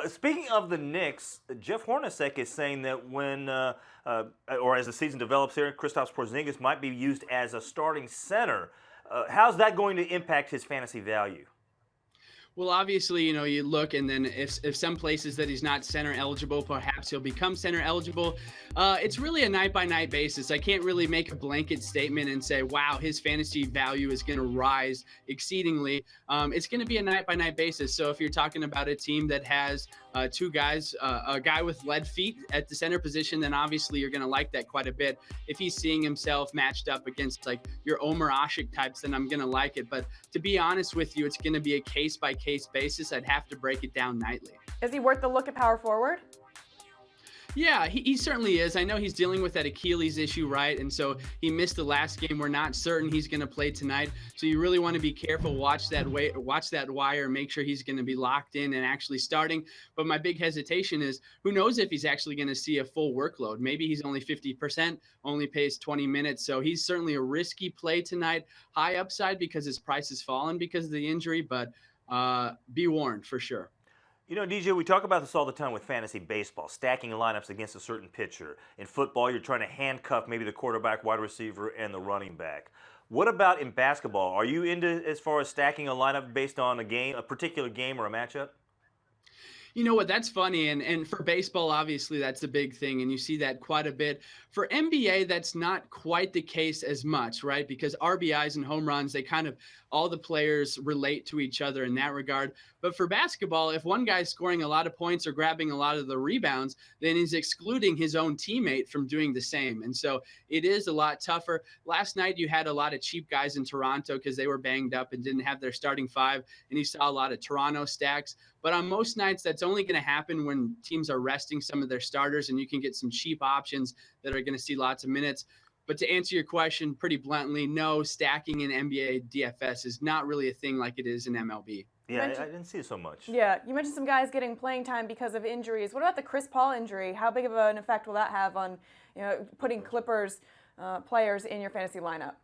Speaking of the Knicks, Jeff Hornacek is saying that or as the season develops here, Kristaps Porzingis might be used as a starting center. How's that going to impact his fantasy value? Well, obviously, you look, and then if some places that he's not center eligible, perhaps he'll become center eligible. It's really a night by night basis. I can't really make a blanket statement and say, wow, his fantasy value is going to rise exceedingly. It's going to be a night by night basis. So if you're talking about a team that has two guys, a guy with lead feet at the center position, then obviously you're going to like that quite a bit. If he's seeing himself matched up against like your Omer Ashik types, then I'm going to like it. But to be honest with you, it's going to be a case by case basis. I'd have to break it down nightly. Is he worth the look at power forward? Yeah, he certainly is. I know he's dealing with that Achilles issue, right? And so he missed the last game. We're not certain he's going to play tonight. So you really want to be careful. Watch that wire, make sure he's going to be locked in and actually starting. But my big hesitation is, who knows if he's actually going to see a full workload. Maybe he's only 50%, only plays 20 minutes. So he's certainly a risky play tonight. High upside because his price has fallen because of the injury, but be warned for sure. You know, DJ, we talk about this all the time with fantasy baseball, stacking lineups against a certain pitcher. In football, you're trying to handcuff maybe the quarterback, wide receiver, and the running back. What about in basketball? Are you into as far as stacking a lineup based on a particular game or a matchup? You know what? That's funny. And for baseball, obviously, that's a big thing. And you see that quite a bit. For NBA, that's not quite the case as much, right? Because RBIs and home runs, all the players relate to each other in that regard. But for basketball, if one guy's scoring a lot of points or grabbing a lot of the rebounds, then he's excluding his own teammate from doing the same. And so it is a lot tougher. Last night, you had a lot of cheap guys in Toronto because they were banged up and didn't have their starting five. And you saw a lot of Toronto stacks. But on most nights, that's only going to happen when teams are resting some of their starters, and you can get some cheap options that are going to see lots of minutes. But to answer your question pretty bluntly, no, stacking in NBA DFS is not really a thing like it is in MLB. Yeah, I didn't see it so much. Yeah, you mentioned some guys getting playing time because of injuries. What about the Chris Paul injury? How big of an effect will that have on putting Clippers players in your fantasy lineup?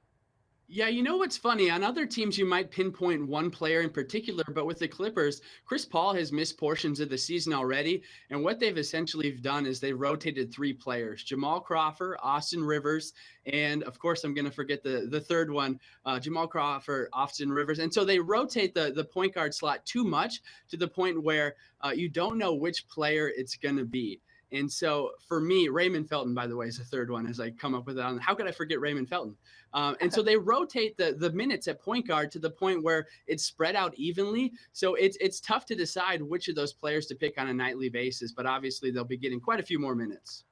Yeah, you know what's funny? On other teams, you might pinpoint one player in particular, but with the Clippers, Chris Paul has missed portions of the season already. And what they've essentially done is they rotated three players: Jamal Crawford, Austin Rivers, and of course, I'm going to forget the third one, Jamal Crawford, Austin Rivers. And so they rotate the point guard slot too much to the point where you don't know which player it's going to be. And so for me, Raymond Felton, by the way, is the third one as I come up with it. How could I forget Raymond Felton? And so they rotate the minutes at point guard to the point where it's spread out evenly. So it's tough to decide which of those players to pick on a nightly basis, but obviously they'll be getting quite a few more minutes.